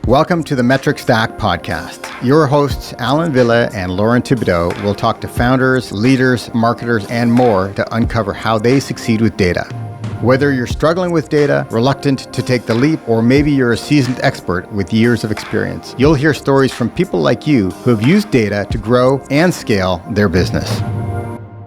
Welcome to the Metric Stack podcast. Your hosts, Allan Villa and Lauren Thibodeau, will talk to founders, leaders, marketers, and more to uncover how they succeed with data. Whether you're struggling with data, reluctant to take the leap, or maybe you're a seasoned expert with years of experience, you'll hear stories from people like you who have used data to grow and scale their business.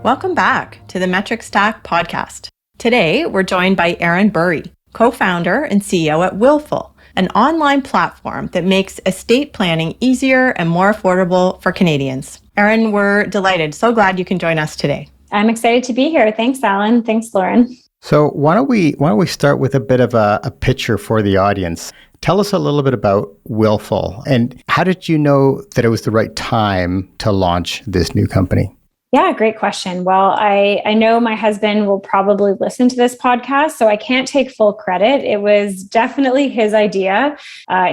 Welcome back to the Metric Stack podcast. Today, we're joined by Erin Bury, co-founder and CEO at Willful, an online platform that makes estate planning easier and more affordable for Canadians. Erin, we're delighted. So glad you can join us today. I'm excited to be here. Thanks, Allan. Thanks, Lauren. So why don't we start with a bit of a picture for the audience? Tell us a little bit about Willful, and how did you know that it was the right time to launch this new company? Yeah, great question. Well, I know my husband will probably listen to this podcast, so I can't take full credit. It was definitely his idea.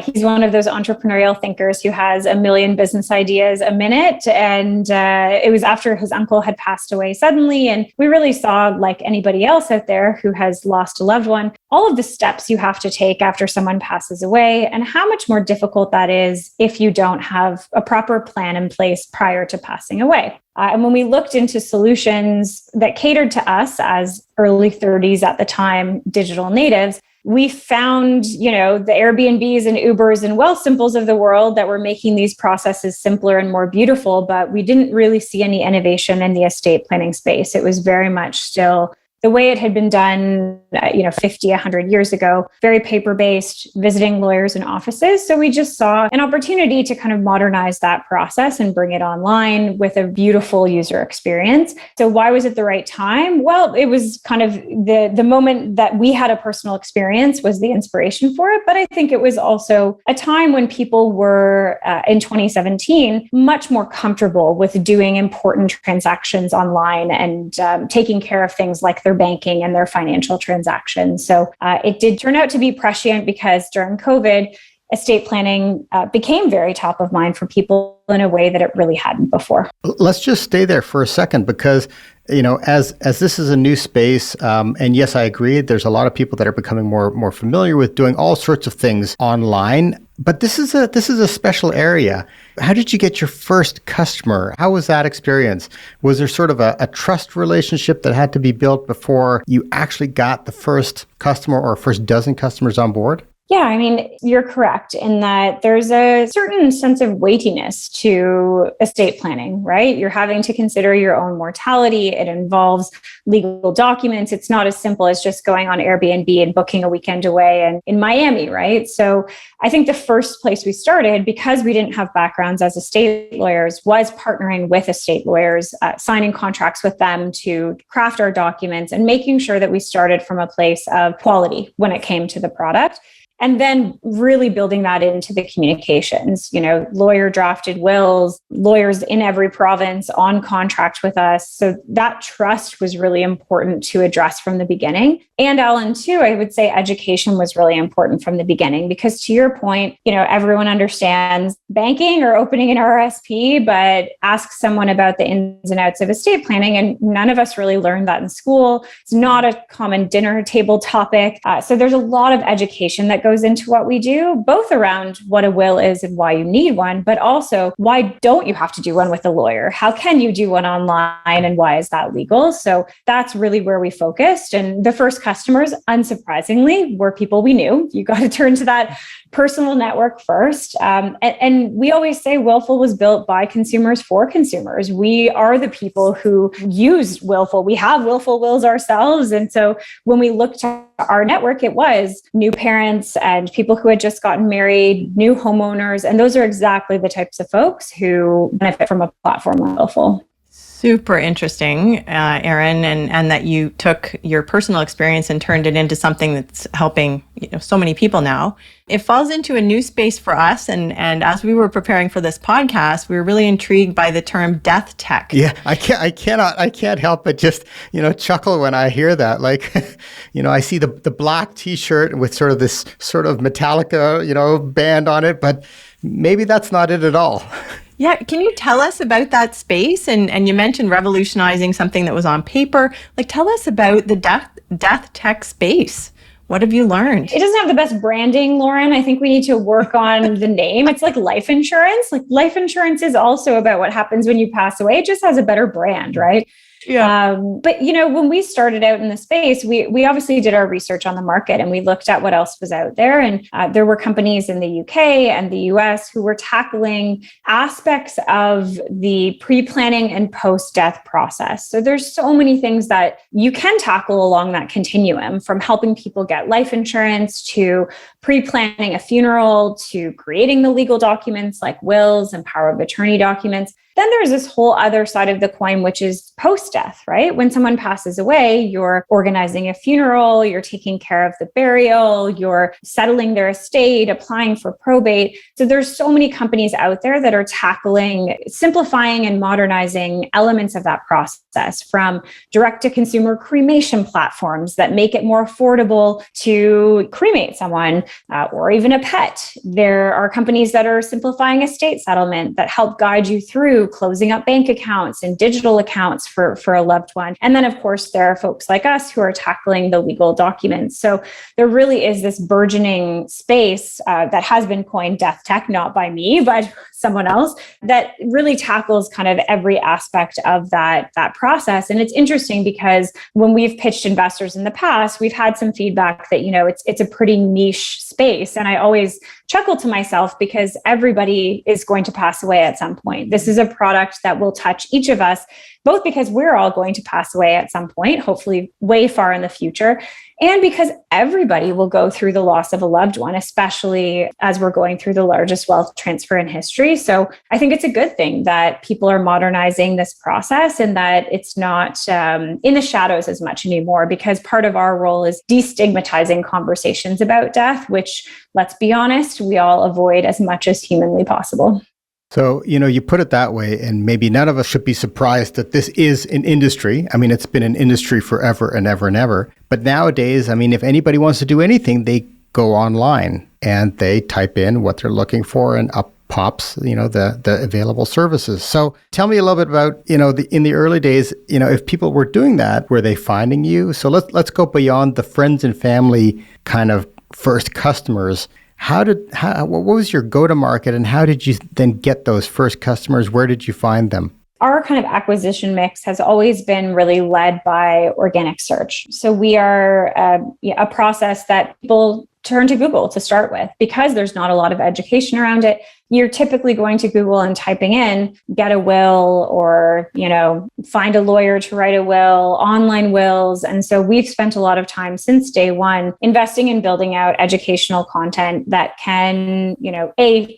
He's one of those entrepreneurial thinkers who has a million business ideas a minute. And it was after his uncle had passed away suddenly. And we really saw, like anybody else out there who has lost a loved one, all of the steps you have to take after someone passes away and how much more difficult that is if you don't have a proper plan in place prior to passing away. And when we looked into solutions that catered to us as early 30s at the time digital natives, we found, the Airbnbs and Ubers and Wealthsimples of the world that were making these processes simpler and more beautiful, but we didn't really see any innovation in the estate planning space. It was very much still the way it had been done, 50, 100 years ago, very paper-based, visiting lawyers and offices. So we just saw an opportunity to kind of modernize that process and bring it online with a beautiful user experience. So why was it the right time? Well, it was kind of the moment that we had a personal experience was the inspiration for it. But I think it was also a time when people were, in 2017, much more comfortable with doing important transactions online and taking care of things like their banking and their financial transactions. So it did turn out to be prescient because during COVID, estate planning became very top of mind for people in a way that it really hadn't before. Let's just stay there for a second because, as this is a new space, and yes, I agree, there's a lot of people that are becoming more familiar with doing all sorts of things online. But this is a special area. How did you get your first customer? How was that experience? Was there sort of a trust relationship that had to be built before you actually got the first customer or first dozen customers on board? Yeah, I mean, you're correct in that there's a certain sense of weightiness to estate planning, right? You're having to consider your own mortality. It involves legal documents. It's not as simple as just going on Airbnb and booking a weekend away in Miami, right? So I think the first place we started, because we didn't have backgrounds as estate lawyers, was partnering with estate lawyers, signing contracts with them to craft our documents and making sure that we started from a place of quality when it came to the product. And then really building that into the communications, lawyer drafted wills, lawyers in every province on contract with us. So that trust was really important to address from the beginning. And Allan, too, I would say education was really important from the beginning, because to your point, everyone understands banking or opening an RSP, but ask someone about the ins and outs of estate planning. And none of us really learned that in school. It's not a common dinner table topic. So there's a lot of education that goes into what we do, both around what a will is and why you need one, but also why don't you have to do one with a lawyer? How can you do one online and why is that legal? So that's really where we focused. And the first customers, unsurprisingly, were people we knew. You got to turn to that personal network first. And we always say Willful was built by consumers for consumers. We are the people who use Willful. We have Willful wills ourselves. And so when we looked at our network, it was new parents and people who had just gotten married, new homeowners. And those are exactly the types of folks who benefit from a platform like Willful. Super interesting, Erin, and that you took your personal experience and turned it into something that's helping so many people now. It falls into a new space for us, and as we were preparing for this podcast, we were really intrigued by the term death tech. Yeah, I can't help but just chuckle when I hear that. Like, I see the black T-shirt with sort of this sort of Metallica band on it, but maybe that's not it at all. Yeah, can you tell us about that space? And you mentioned revolutionizing something that was on paper. Like, tell us about the death tech space. What have you learned? It doesn't have the best branding, Lauren. I think we need to work on the name. It's like life insurance. Like life insurance is also about what happens when you pass away. It just has a better brand, right? Yeah. But when we started out in the space, we obviously did our research on the market and we looked at what else was out there. And there were companies in the UK and the US who were tackling aspects of the pre-planning and post-death process. So there's so many things that you can tackle along that continuum, from helping people get life insurance to pre-planning a funeral to creating the legal documents like wills and power of attorney documents. Then there's this whole other side of the coin, which is post-death, right? When someone passes away, you're organizing a funeral, you're taking care of the burial, you're settling their estate, applying for probate. So there's so many companies out there that are tackling, simplifying and modernizing elements of that process, from direct-to-consumer cremation platforms that make it more affordable to cremate someone or even a pet. There are companies that are simplifying estate settlement that help guide you through closing up bank accounts and digital accounts for a loved one. And then, of course, there are folks like us who are tackling the legal documents. So there really is this burgeoning space that has been coined death tech, not by me, but someone else, that really tackles kind of every aspect of that process. And it's interesting because when we've pitched investors in the past, we've had some feedback that, it's a pretty niche space. And I always chuckle to myself because everybody is going to pass away at some point. This is a product that will touch each of us, both because we're all going to pass away at some point, hopefully way far in the future, and because everybody will go through the loss of a loved one, especially as we're going through the largest wealth transfer in history. So I think it's a good thing that people are modernizing this process and that it's not in the shadows as much anymore, because part of our role is de-stigmatizing conversations about death, which, let's be honest, we all avoid as much as humanly possible. So, you put it that way, and maybe none of us should be surprised that this is an industry. I mean, it's been an industry forever and ever and ever. But nowadays, I mean, if anybody wants to do anything, they go online and they type in what they're looking for, and up pops, the available services. So tell me a little bit about, in the early days, if people were doing that, were they finding you? So let's go beyond the friends and family kind of first customers. What was your go-to-market, and how did you then get those first customers? Where did you find them? Our kind of acquisition mix has always been really led by organic search. So we are a process that people turn to Google to start with, because there's not a lot of education around it. You're typically going to Google and typing in, get a will, or, find a lawyer to write a will, online wills. And so we've spent a lot of time since day one investing in building out educational content that can,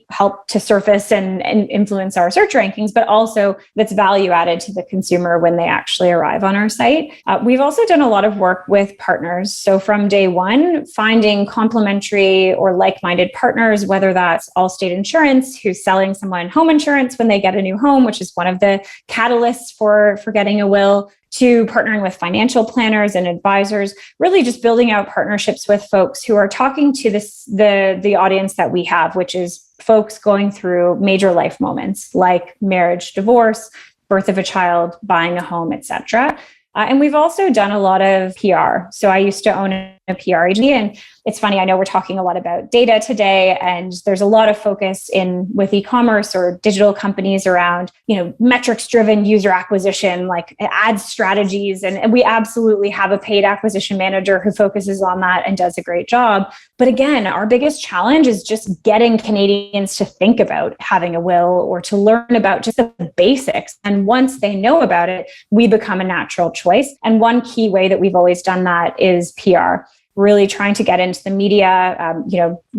help to surface and influence our search rankings, but also that's value added to the consumer when they actually arrive on our site. We've also done a lot of work with partners. So from day one, finding complementary or like-minded partners, whether that's Allstate Insurance, who's selling someone home insurance when they get a new home, which is one of the catalysts for getting a will, to partnering with financial planners and advisors, really just building out partnerships with folks who are talking to the audience that we have, which is folks going through major life moments like marriage, divorce, birth of a child, buying a home, etc. And we've also done a lot of PR. So I used to own a PR agency, and it's funny, I know we're talking a lot about data today, and there's a lot of focus with e-commerce or digital companies around, metrics-driven user acquisition, like ad strategies. And we absolutely have a paid acquisition manager who focuses on that and does a great job. But again, our biggest challenge is just getting Canadians to think about having a will or to learn about just the basics. And once they know about it, we become a natural choice. And one key way that we've always done that is PR. Really trying to get into the media,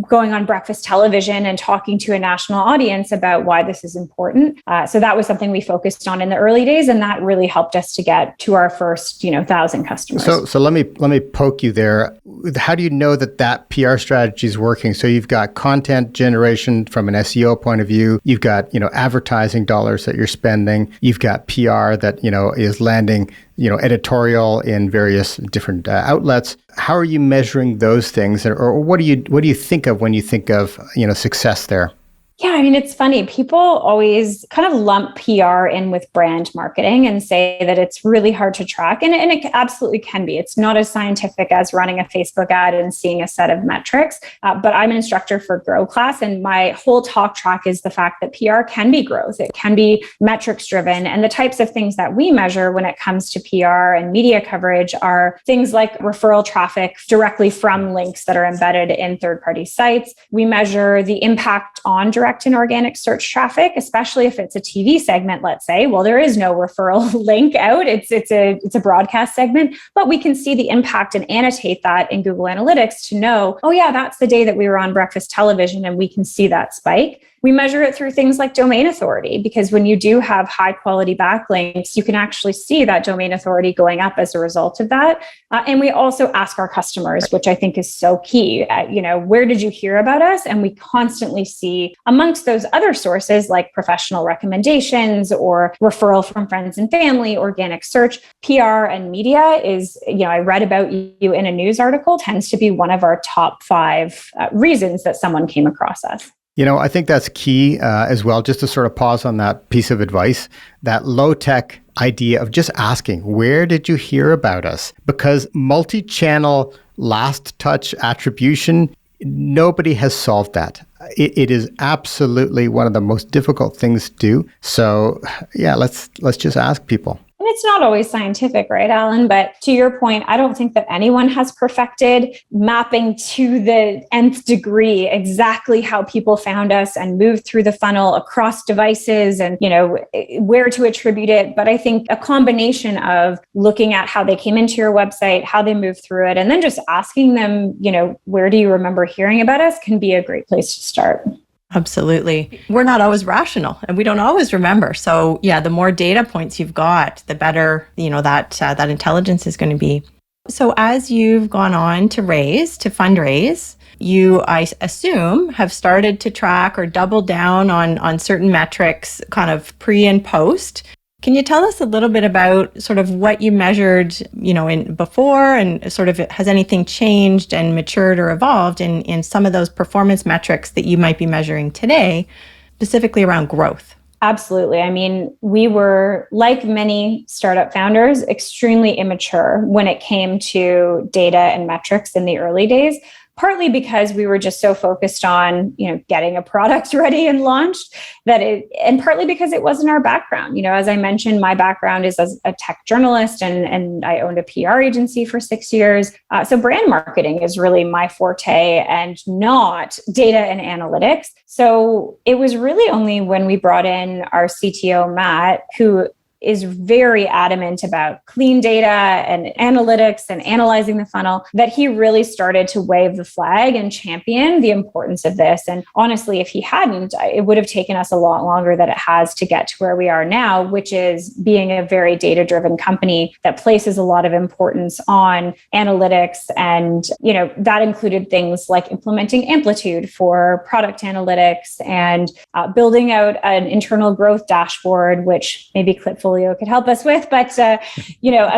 going on breakfast television and talking to a national audience about why this is important. So that was something we focused on in the early days, and that really helped us to get to our first, 1,000 customers. So let me poke you there. How do you know that PR strategy is working? So you've got content generation from an SEO point of view. You've got advertising dollars that you're spending. You've got PR that is landing editorial in various different outlets. How are you measuring those things, or what do you think of when you think of success there? Yeah, I mean, it's funny. People always kind of lump PR in with brand marketing and say that it's really hard to track. And it absolutely can be. It's not as scientific as running a Facebook ad and seeing a set of metrics. But I'm an instructor for Grow Class, and my whole talk track is the fact that PR can be growth. It can be metrics driven. And the types of things that we measure when it comes to PR and media coverage are things like referral traffic directly from links that are embedded in third-party sites. We measure the impact on direct and organic search traffic, especially if it's a TV segment, let's say. Well, there is no referral link out. It's a broadcast segment, but we can see the impact and annotate that in Google Analytics to know, oh yeah, that's the day that we were on breakfast television, and we can see that spike. We measure it through things like domain authority, because when you do have high quality backlinks, you can actually see that domain authority going up as a result of that. And we also ask our customers, which I think is so key, where did you hear about us? And we constantly see amongst those other sources like professional recommendations or referral from friends and family, organic search, PR and media is, I read about you in a news article, tends to be one of our top 5 reasons that someone came across us. I think that's key as well, just to sort of pause on that piece of advice, that low-tech idea of just asking, where did you hear about us? Because multi-channel last touch attribution, nobody has solved that. It is absolutely one of the most difficult things to do. So yeah, let's just ask people. And it's not always scientific, right, Allan? But to your point, I don't think that anyone has perfected mapping to the nth degree exactly how people found us and moved through the funnel across devices and, where to attribute it. But I think a combination of looking at how they came into your website, how they moved through it, and then just asking them, where do you remember hearing about us can be a great place to start. Absolutely. We're not always rational and we don't always remember. So yeah, the more data points you've got, the better, that intelligence is going to be. So as you've gone on to fundraise, you, I assume, have started to track or double down on certain metrics kind of pre and post. Can you tell us a little bit about sort of what you measured, in before, and sort of has anything changed and matured or evolved in some of those performance metrics that you might be measuring today, specifically around growth? Absolutely. I mean, we were, like many startup founders, extremely immature when it came to data and metrics in the early days. Partly because we were just so focused on, getting a product ready and launched and partly because it wasn't our background. As I mentioned, my background is as a tech journalist and I owned a PR agency for 6 years. So brand marketing is really my forte and not data and analytics. So it was really only when we brought in our CTO, Matt, who is very adamant about clean data and analytics and analyzing the funnel, that he really started to wave the flag and champion the importance of this. And honestly, if he hadn't, it would have taken us a lot longer than it has to get to where we are now, which is being a very data-driven company that places a lot of importance on analytics. And, that included things like implementing Amplitude for product analytics and building out an internal growth dashboard, which maybe Clipfolio could help us with, but a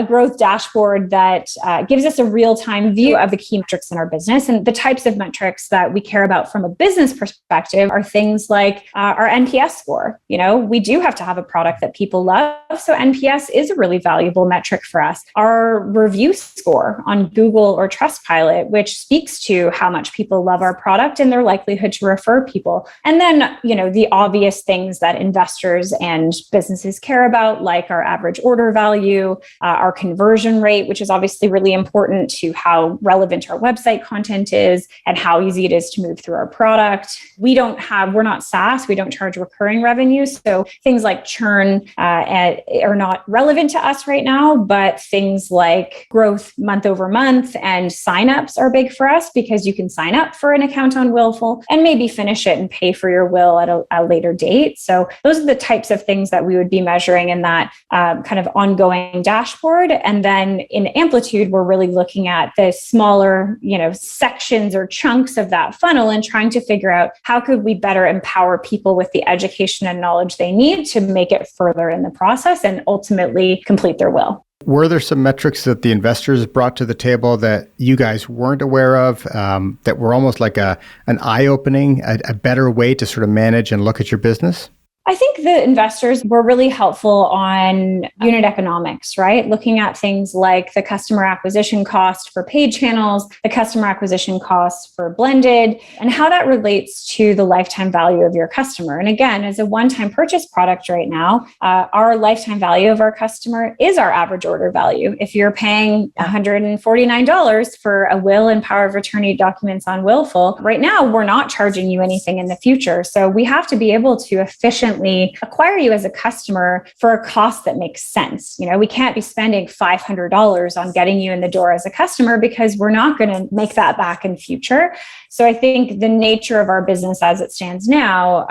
growth dashboard that gives us a real-time view of the key metrics in our business. And the types of metrics that we care about from a business perspective are things like our NPS score. We do have to have a product that people love, so NPS is a really valuable metric for us. Our review score on Google or Trustpilot, which speaks to how much people love our product and their likelihood to refer people. And then, the obvious things that investors and businesses care about, like our average order value, our conversion rate, which is obviously really important to how relevant our website content is and how easy it is to move through our product. We're not SaaS, we don't charge recurring revenue. So things like churn are not relevant to us right now, but things like growth month over month and signups are big for us, because you can sign up for an account on Willful and maybe finish it and pay for your will at a later date. So those are the types of things that we would be measuring in that kind of ongoing dashboard. And then in Amplitude, we're really looking at the smaller, sections or chunks of that funnel and trying to figure out how could we better empower people with the education and knowledge they need to make it further in the process and ultimately complete their will. Were there some metrics that the investors brought to the table that you guys weren't aware of, that were almost like an eye-opening, a better way to sort of manage and look at your business? I think the investors were really helpful on unit economics, right? Looking at things like the customer acquisition cost for paid channels, the customer acquisition costs for blended, and how that relates to the lifetime value of your customer. And again, as a one-time purchase product right now, our lifetime value of our customer is our average order value. If you're paying $149 for a will and power of attorney documents on Willful, right now, we're not charging you anything in the future. So we have to be able to efficiently acquire you as a customer for a cost that makes sense. We can't be spending $500 on getting you in the door as a customer because we're not going to make that back in future. So I think the nature of our business as it stands now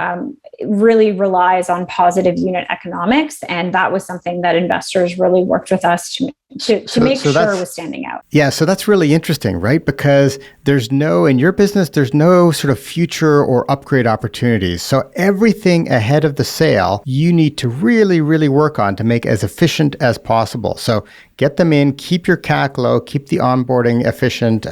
really relies on positive unit economics. And that was something that investors really worked with us to make sure was standing out. Yeah, so that's really interesting, right? Because in your business, there's no sort of future or upgrade opportunities. So everything ahead of the sale, you need to really, really work on to make as efficient as possible. So get them in, keep your CAC low, keep the onboarding efficient,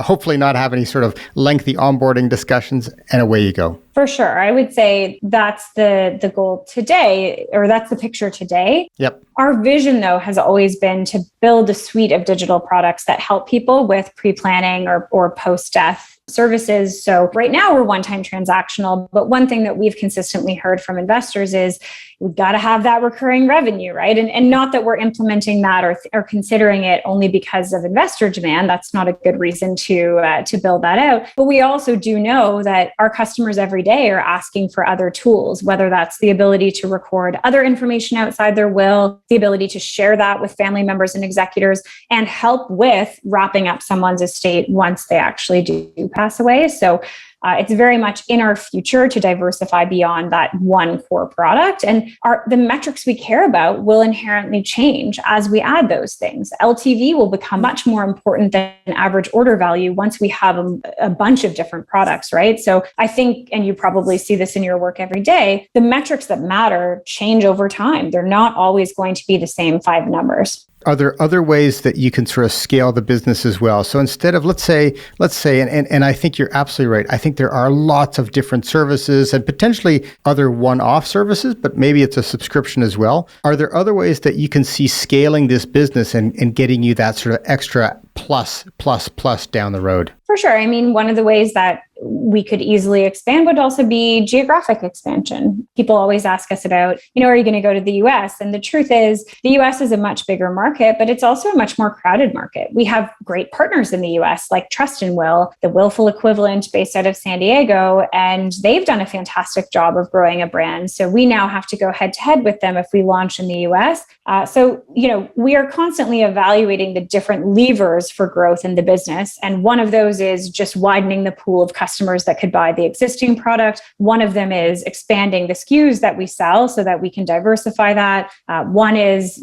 hopefully not have any sort of lengthy onboarding discussions, and away you go. For sure. I would say that's the goal today, or that's the picture today. Yep. Our vision, though, has always been to build a suite of digital products that help people with pre-planning or post-death services. So right now we're one-time transactional, but one thing that we've consistently heard from investors is we've got to have that recurring revenue, right? And not that we're implementing that or considering it only because of investor demand. That's not a good reason to build that out. But we also do know that our customers every day are asking for other tools, whether that's the ability to record other information outside their will, the ability to share that with family members and executors, and help with wrapping up someone's estate once they actually do pass away. So it's very much in our future to diversify beyond that one core product. And the metrics we care about will inherently change as we add those things. LTV will become much more important than average order value once we have a bunch of different products, right? So I think, and you probably see this in your work every day, the metrics that matter change over time. They're not always going to be the same 5 numbers. Are there other ways that you can sort of scale the business as well? So instead of, let's say, and I think you're absolutely right. I think there are lots of different services and potentially other one-off services, but maybe it's a subscription as well. Are there other ways that you can see scaling this business and getting you that sort of extra plus down the road? For sure. I mean, one of the ways that we could easily expand would also be geographic expansion. People always ask us about, are you going to go to the US? And the truth is, the US is a much bigger market, but it's also a much more crowded market. We have great partners in the US, like Trust and Will, the Willful equivalent based out of San Diego, and they've done a fantastic job of growing a brand. So we now have to go head to head with them if we launch in the US. So we are constantly evaluating the different levers for growth in the business. And one of those is just widening the pool of customers that could buy the existing product. One of them is expanding the SKUs that we sell so that we can diversify that. One is,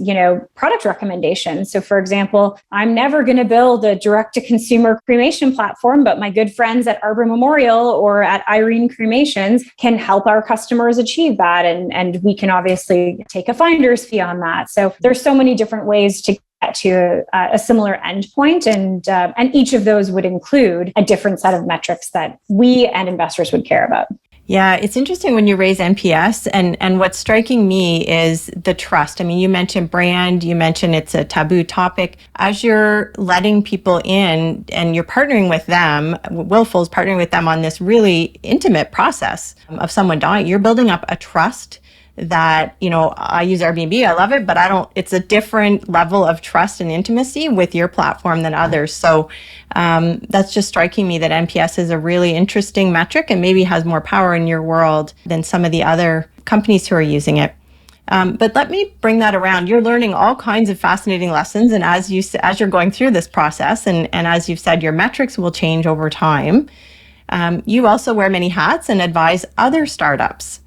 product recommendations. So for example, I'm never going to build a direct-to-consumer cremation platform, but my good friends at Arbor Memorial or at Irene Cremations can help our customers achieve that. And we can obviously take a finder's fee on that. So there's so many different ways to get to a similar endpoint, and each of those would include a different set of metrics that we and investors would care about. Yeah, it's interesting when you raise NPS, and what's striking me is the trust. I mean, you mentioned brand, you mentioned it's a taboo topic. As you're letting people in and you're partnering with them, Willful is partnering with them on this really intimate process of someone dying, you're building up a trust that, I use Airbnb, I love it, but it's a different level of trust and intimacy with your platform than others. So that's just striking me that NPS is a really interesting metric and maybe has more power in your world than some of the other companies who are using it. But let me bring that around. You're learning all kinds of fascinating lessons. And as you're going through this process, and as you've said, your metrics will change over time. You also wear many hats and advise other startups.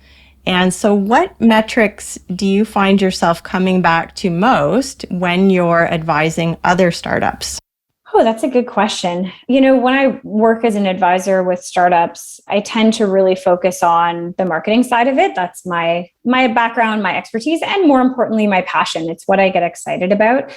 And so what metrics do you find yourself coming back to most when you're advising other startups? Oh, that's a good question. When I work as an advisor with startups, I tend to really focus on the marketing side of it. That's my my background, my expertise, and more importantly, my passion. It's what I get excited about.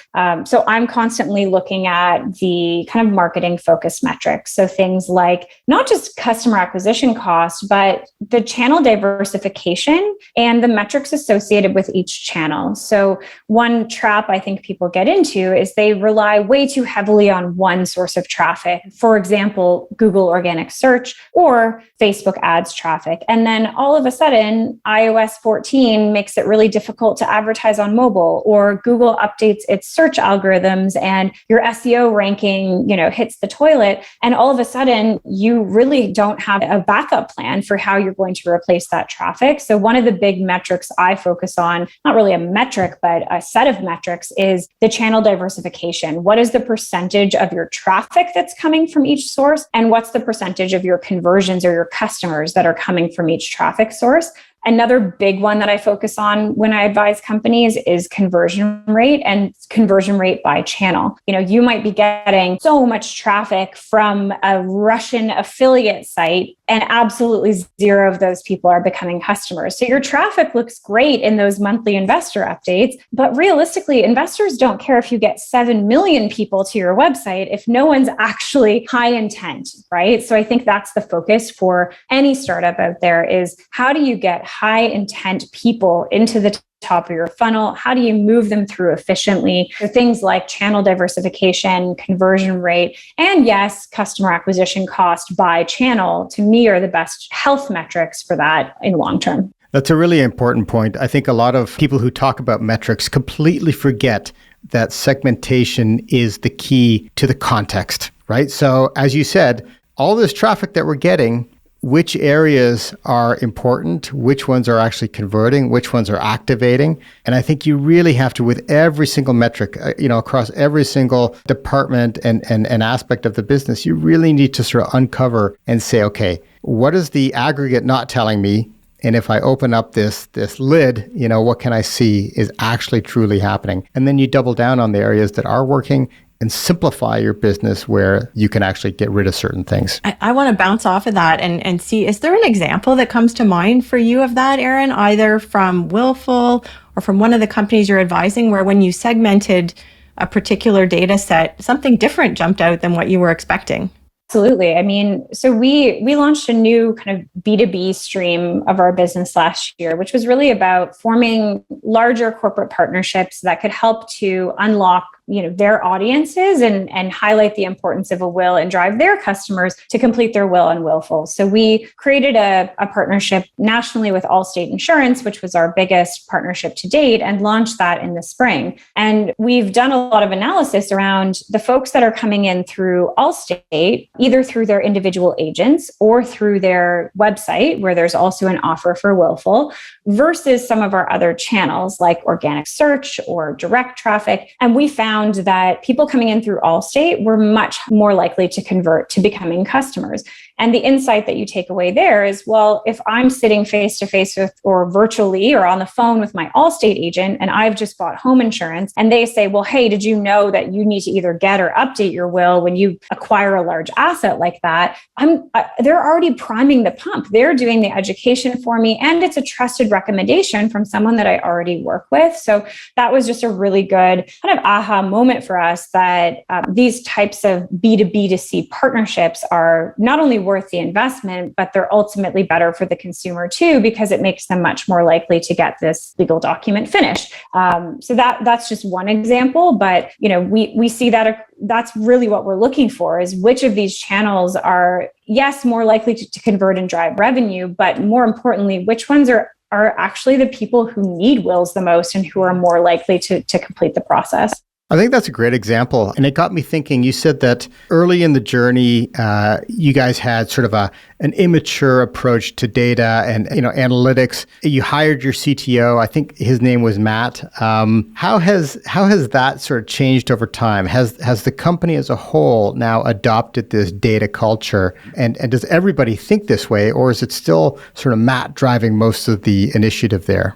So I'm constantly looking at the kind of marketing focused metrics. So things like not just customer acquisition cost, but the channel diversification and the metrics associated with each channel. So one trap I think people get into is they rely way too heavily on one source of traffic. For example, Google organic search or Facebook ads traffic. And then all of a sudden, iOS 14 makes it really difficult to advertise on mobile, or Google updates its search algorithms and your SEO ranking, hits the toilet. And all of a sudden, you really don't have a backup plan for how you're going to replace that traffic. So one of the big metrics I focus on, not really a metric, but a set of metrics, is the channel diversification. What is the percentage of your traffic that's coming from each source? And what's the percentage of your conversions or your customers that are coming from each traffic source? Another big one that I focus on when I advise companies is conversion rate and conversion rate by channel. You might be getting so much traffic from a Russian affiliate site, and absolutely zero of those people are becoming customers. So your traffic looks great in those monthly investor updates, but realistically, investors don't care if you get 7 million people to your website if no one's actually high intent, right? So I think that's the focus for any startup out there, is how do you get high intent people into the top of your funnel? How do you move them through efficiently? So things like channel diversification, conversion rate, and yes, customer acquisition cost by channel, to me, are the best health metrics for that in long term. That's a really important point. I think a lot of people who talk about metrics completely forget that segmentation is the key to the context, right? So as you said, all this traffic that we're getting, which areas are important, which ones are actually converting, which ones are activating. And I think you really have to, with every single metric, across every single department and aspect of the business, you really need to sort of uncover and say, okay, what is the aggregate not telling me? And if I open up this lid, what can I see is actually truly happening? And then you double down on the areas that are working and simplify your business where you can actually get rid of certain things. I want to bounce off of that and see, is there an example that comes to mind for you of that, Erin, either from Willful or from one of the companies you're advising, where when you segmented a particular data set, something different jumped out than what you were expecting? Absolutely. I mean, so we launched a new kind of B2B stream of our business last year, which was really about forming larger corporate partnerships that could help to unlock their audiences and highlight the importance of a will and drive their customers to complete their will on Willful. So we created a partnership nationally with Allstate Insurance, which was our biggest partnership to date, and launched that in the spring. And we've done a lot of analysis around the folks that are coming in through Allstate, either through their individual agents or through their website, where there's also an offer for Willful, versus some of our other channels like organic search or direct traffic. And we found that people coming in through Allstate were much more likely to convert to becoming customers. And the insight that you take away there is, well, if I'm sitting face to face with, or virtually or on the phone with my Allstate agent, and I've just bought home insurance, and they say, well, hey, did you know that you need to either get or update your will when you acquire a large asset like that? They're already priming the pump. They're doing the education for me, and it's a trusted recommendation from someone that I already work with. So that was just a really good kind of aha moment for us, that these types of B2B2C partnerships are not only worth the investment, but they're ultimately better for the consumer too, because it makes them much more likely to get this legal document finished. So that's just one example, but we see that that's really what we're looking for, is which of these channels are, yes, more likely to convert and drive revenue, but more importantly, which ones are actually the people who need wills the most and who are more likely to complete the process. I think that's a great example. And it got me thinking, you said that early in the journey, you guys had sort of an immature approach to data and analytics. You hired your CTO. I think his name was Matt. How has that sort of changed over time? Has the company as a whole now adopted this data culture? And does everybody think this way, or is it still sort of Matt driving most of the initiative there?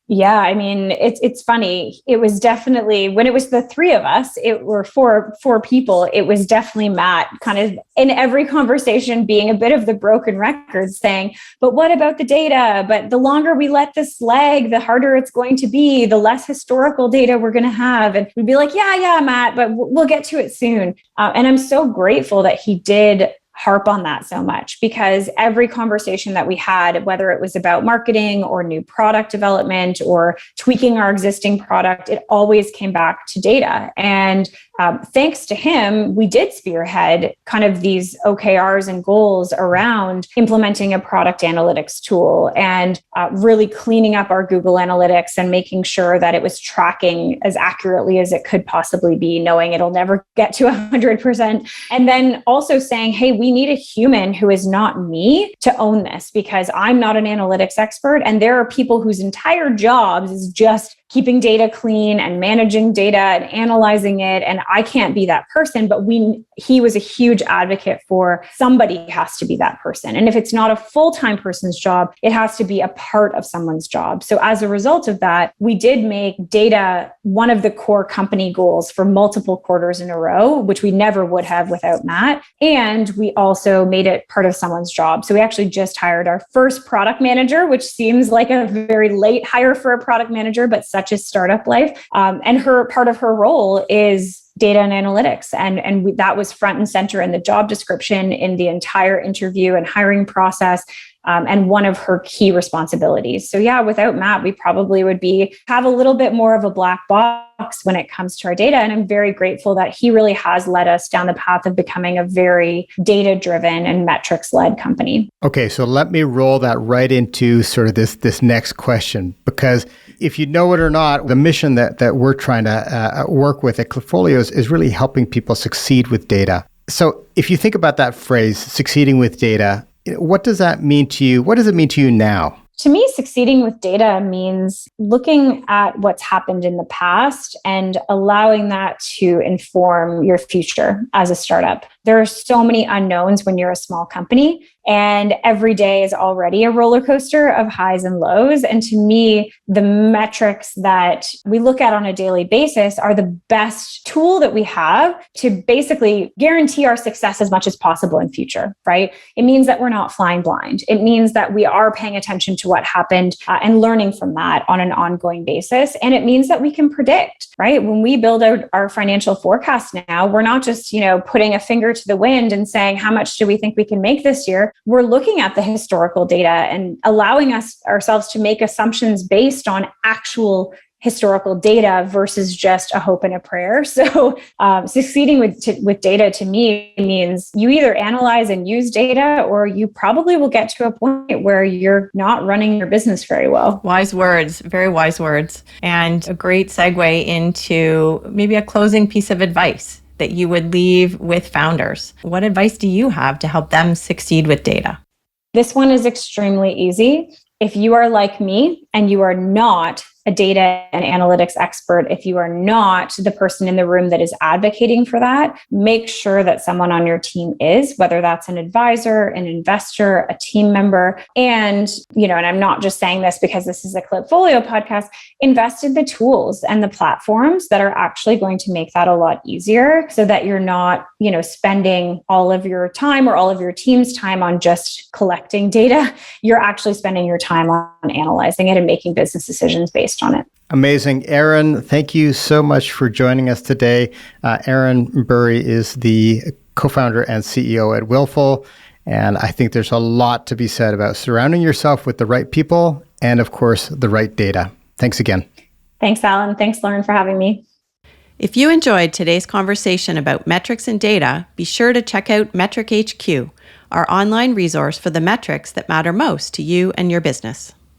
Yeah, I mean, it's funny. It was definitely, when it was the three of us, it were four people. It was definitely Matt kind of in every conversation being a bit of the broken record, saying, but what about the data? But the longer we let this lag, the harder it's going to be, the less historical data we're going to have. And we'd be like, yeah, Matt, but we'll get to it soon. And I'm so grateful that he did harp on that so much, because every conversation that we had, whether it was about marketing or new product development or tweaking our existing product, it always came back to data. And thanks to him, we did spearhead kind of these OKRs and goals around implementing a product analytics tool and really cleaning up our Google Analytics and making sure that it was tracking as accurately as it could possibly be, knowing it'll never get to 100%. And then also saying, hey, we need a human who is not me to own this, because I'm not an analytics expert. And there are people whose entire jobs is just keeping data clean and managing data and analyzing it. And I can't be that person, but he was a huge advocate for somebody has to be that person. And if it's not a full-time person's job, it has to be a part of someone's job. So as a result of that, we did make data one of the core company goals for multiple quarters in a row, which we never would have without Matt. And we also made it part of someone's job. So we actually just hired our first product manager, which seems like a very late hire for a product manager, but such is startup life. And part of her role is data and analytics. And that was front and center in the job description, in the entire interview and hiring process. And one of her key responsibilities. So yeah, without Matt, we probably would have a little bit more of a black box when it comes to our data. And I'm very grateful that he really has led us down the path of becoming a very data-driven and metrics-led company. Okay, so let me roll that right into sort of this next question, because if you know it or not, the mission that we're trying to work with at Cliffolios is really helping people succeed with data. So if you think about that phrase, succeeding with data, what does that mean to you? What does it mean to you now? To me, succeeding with data means looking at what's happened in the past and allowing that to inform your future as a startup. There are so many unknowns when you're a small company, and every day is already a roller coaster of highs and lows. And to me, the metrics that we look at on a daily basis are the best tool that we have to basically guarantee our success as much as possible in future, right? It means that we're not flying blind. It means that we are paying attention to what happened and learning from that on an ongoing basis. And it means that we can predict, right? When we build out our financial forecast now, we're not just, putting a finger to the wind and saying, how much do we think we can make this year? We're looking at the historical data and allowing ourselves to make assumptions based on actual historical data versus just a hope and a prayer. So succeeding with data to me means you either analyze and use data, or you probably will get to a point where you're not running your business very well. Wise words, very wise words. And a great segue into maybe a closing piece of advice that you would leave with founders. What advice do you have to help them succeed with data? This one is extremely easy. If you are like me and you are not a data and analytics expert, if you are not the person in the room that is advocating for that, make sure that someone on your team is, whether that's an advisor, an investor, a team member. And, and I'm not just saying this because this is a Clipfolio podcast, invest in the tools and the platforms that are actually going to make that a lot easier, so that you're not, spending all of your time or all of your team's time on just collecting data. You're actually spending your time on analyzing it and making business decisions based on it. Amazing. Erin, thank you so much for joining us today. Erin Bury is the co-founder and CEO at Willful. And I think there's a lot to be said about surrounding yourself with the right people and, of course, the right data. Thanks again. Thanks, Allan. Thanks, Lauren, for having me. If you enjoyed today's conversation about metrics and data, be sure to check out Metric HQ, our online resource for the metrics that matter most to you and your business.